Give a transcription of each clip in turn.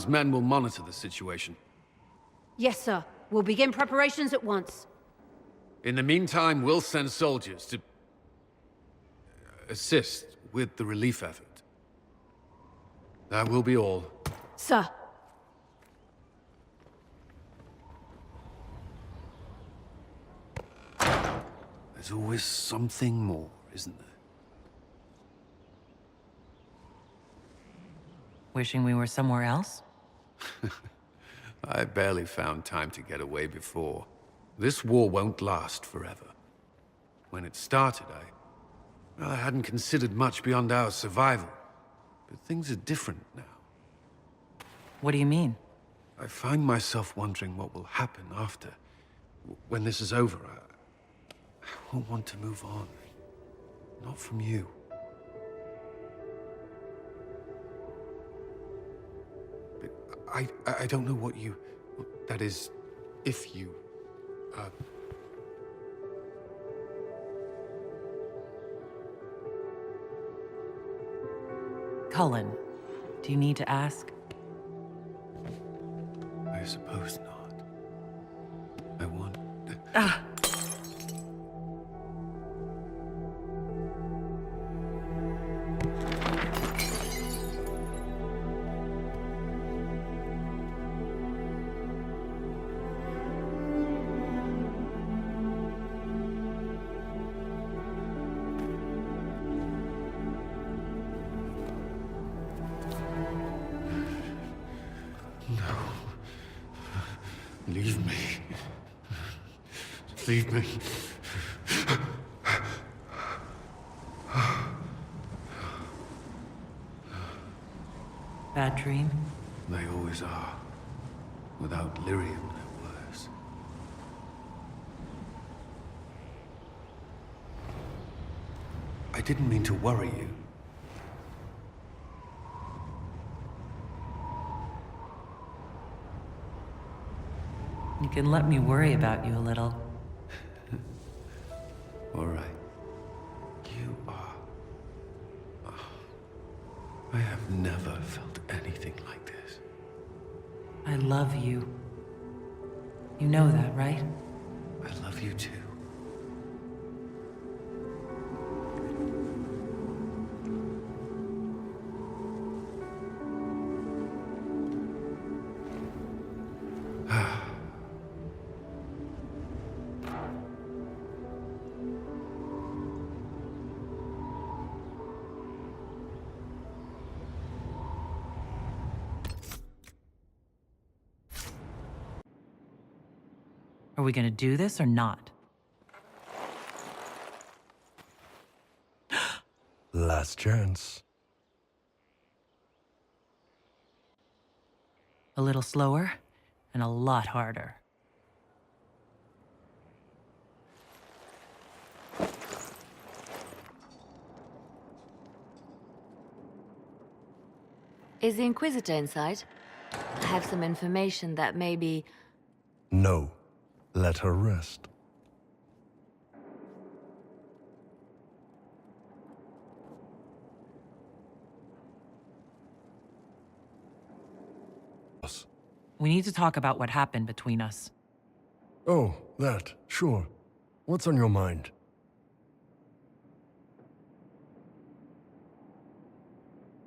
His men will monitor the situation. Yes, sir. We'll begin preparations at once. In the meantime, we'll send soldiers to assist with the relief effort. That will be all. Sir. There's always something more, isn't there? Wishing we were somewhere else? I barely found time to get away before. This war won't last forever. When it started, I hadn't considered much beyond our survival. But things are different now. What do you mean? I find myself wondering what will happen after. When this is over, I won't want to move on. Not from you. But I don't know what you... That is, if you... Cullen, do you need to ask? I suppose not. I want... Leave me. Leave me. Bad dream? They always are. Without Lyrian, they're worse. I didn't mean to worry you. You can let me worry about you a little. All right. You are... I have never felt anything like this. I love you. You know that, right? I love you too. Are we gonna do this or not? Last chance. A little slower and a lot harder. Is the Inquisitor inside? I have some information that may be... No. Let her rest. We need to talk about what happened between us. Oh, that. Sure. What's on your mind?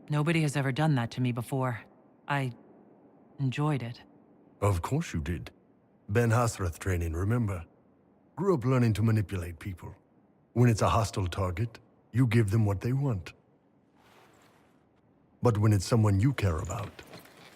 Nobody has ever done that to me before. I enjoyed it. Of course you did. Ben Hasrath training, remember? Grew up learning to manipulate people. When it's a hostile target, you give them what they want. But when it's someone you care about,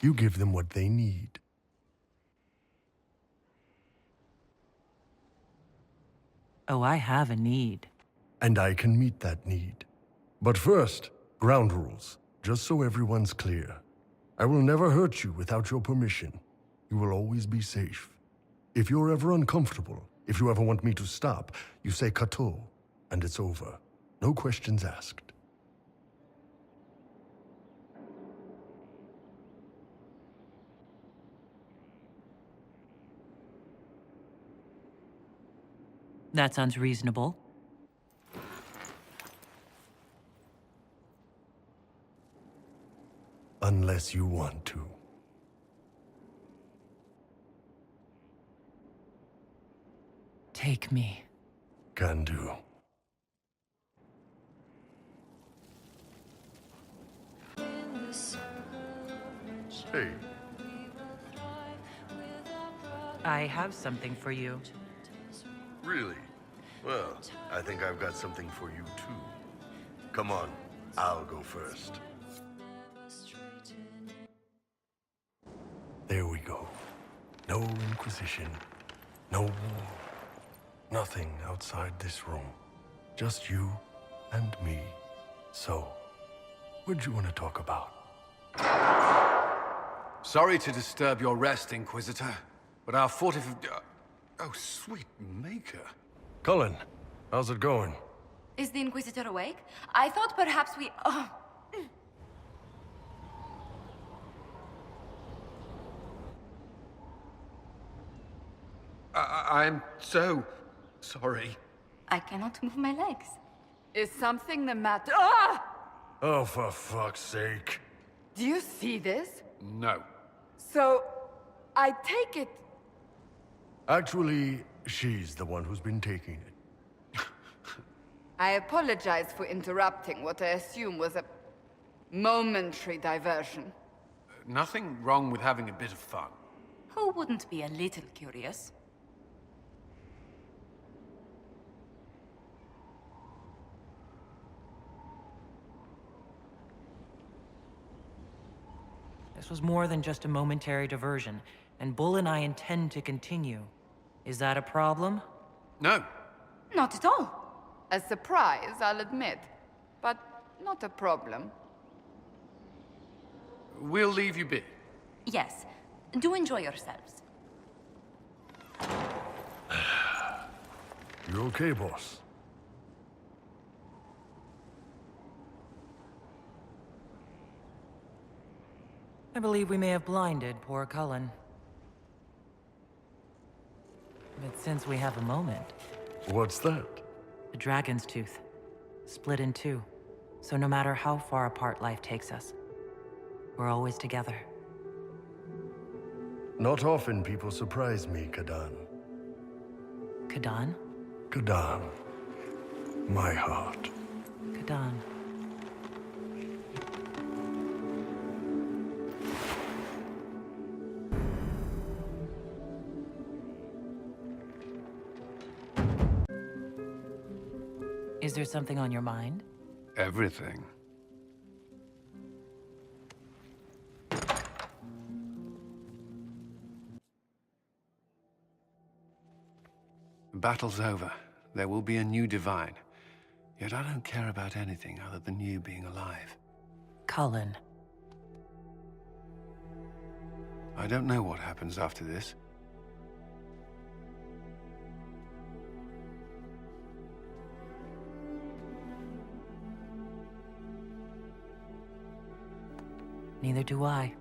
you give them what they need. Oh, I have a need. And I can meet that need. But first, ground rules, just so everyone's clear. I will never hurt you without your permission. You will always be safe. If you're ever uncomfortable, if you ever want me to stop, you say Kato, and it's over. No questions asked. That sounds reasonable. Unless you want to. Take me. Can do. Hey, I have something for you. really? Well, I think I've got something for you too. Come on, I'll go first. There we go. No Inquisition, no war, nothing outside this room. Just you and me. So, what'd you want to talk about? Sorry to disturb your rest, Inquisitor, but our oh, sweet maker. Cullen, how's it going? Is the Inquisitor awake? I thought perhaps we... Oh. I'm so sorry. I cannot move my legs. Is something the matter? Ah! Oh, for fuck's sake. Do you see this? No. So, I take it... Actually, she's the one who's been taking it. I apologize for interrupting what I assume was a momentary diversion. Nothing wrong with having a bit of fun. Who wouldn't be a little curious? This was more than just a momentary diversion, and Bull and I intend to continue. Is that a problem? No. Not at all. A surprise, I'll admit. But not a problem. We'll leave you be. Yes. Do enjoy yourselves. You okay, boss? I believe we may have blinded poor Cullen. But since we have a moment... What's that? The dragon's tooth. Split in two. So no matter how far apart life takes us, we're always together. Not often people surprise me, Kadan. Kadan? Kadan. My heart. Kadan. Is there something on your mind? Everything. The battle's over. There will be a new divine. Yet I don't care about anything other than you being alive. Cullen. I don't know what happens after this. Neither do I.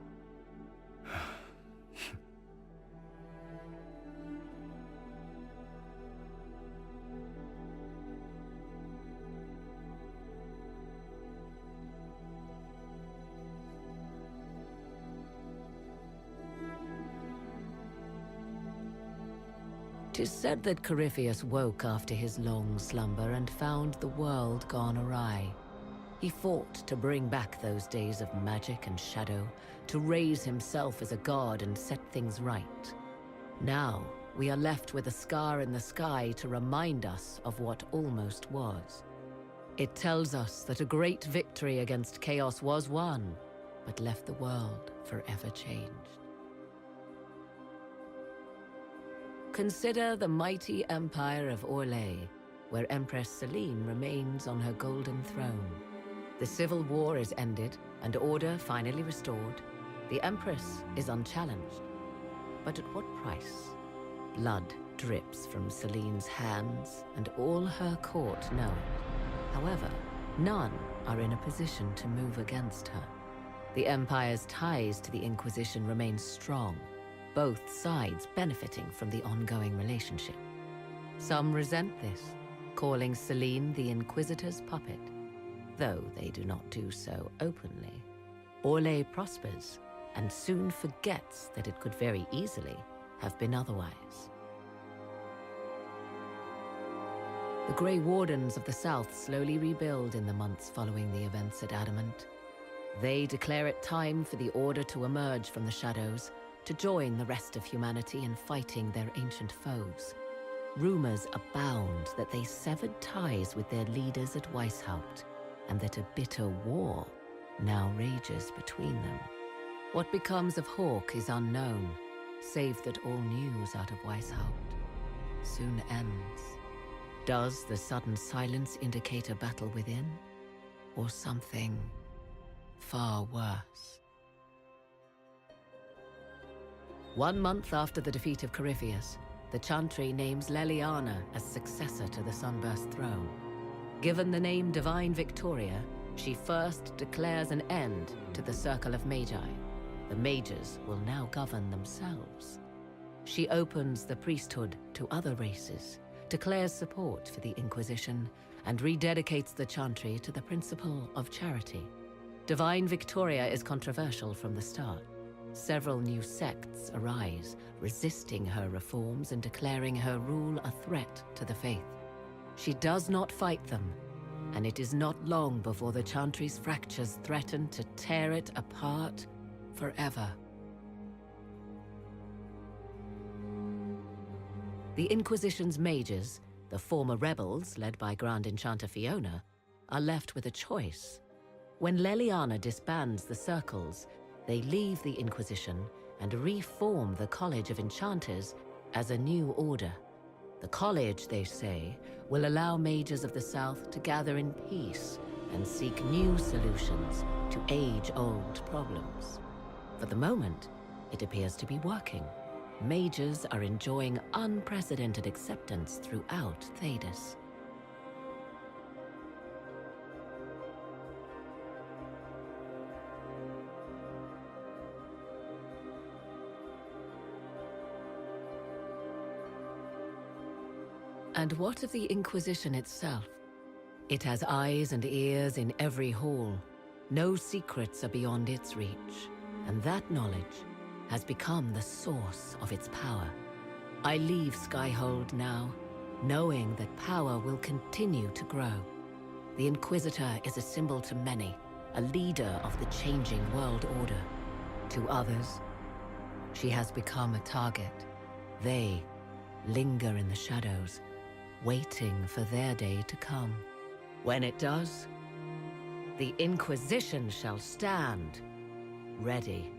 Tis said that Corypheus woke after his long slumber and found the world gone awry. He fought to bring back those days of magic and shadow, to raise himself as a god and set things right. Now, we are left with a scar in the sky to remind us of what almost was. It tells us that a great victory against chaos was won, but left the world forever changed. Consider the mighty empire of Orlais, where Empress Celine remains on her golden throne. The civil war is ended, and order finally restored. The Empress is unchallenged. But at what price? Blood drips from Celine's hands, and all her court know it. However, none are in a position to move against her. The Empire's ties to the Inquisition remain strong, both sides benefiting from the ongoing relationship. Some resent this, calling Celine the Inquisitor's puppet, though they do not do so openly. Orlais prospers, and soon forgets that it could very easily have been otherwise. The Grey Wardens of the South slowly rebuild in the months following the events at Adamant. They declare it time for the Order to emerge from the shadows, to join the rest of humanity in fighting their ancient foes. Rumors abound that they severed ties with their leaders at Weishaupt, and that a bitter war now rages between them. What becomes of Hawke is unknown, save that all news out of Weishaupt soon ends. Does the sudden silence indicate a battle within, or something far worse? 1 month after the defeat of Corypheus, the Chantry names Leliana as successor to the Sunburst throne. Given the name Divine Victoria, she first declares an end to the Circle of Magi. The mages will now govern themselves. She opens the priesthood to other races, declares support for the Inquisition, and rededicates the Chantry to the principle of charity. Divine Victoria is controversial from the start. Several new sects arise, resisting her reforms and declaring her rule a threat to the faith. She does not fight them, and it is not long before the Chantry's fractures threaten to tear it apart forever. The Inquisition's mages, the former rebels led by Grand Enchanter Fiona, are left with a choice. When Leliana disbands the circles, they leave the Inquisition and reform the College of Enchanters as a new order. The college, they say, will allow mages of the South to gather in peace and seek new solutions to age-old problems. For the moment, it appears to be working. Mages are enjoying unprecedented acceptance throughout Thedas. And what of the Inquisition itself? It has eyes and ears in every hall. No secrets are beyond its reach, and that knowledge has become the source of its power. I leave Skyhold now, knowing that power will continue to grow. The Inquisitor is a symbol to many, a leader of the changing world order. To others, she has become a target. They linger in the shadows, waiting for their day to come. When it does, the Inquisition shall stand, ready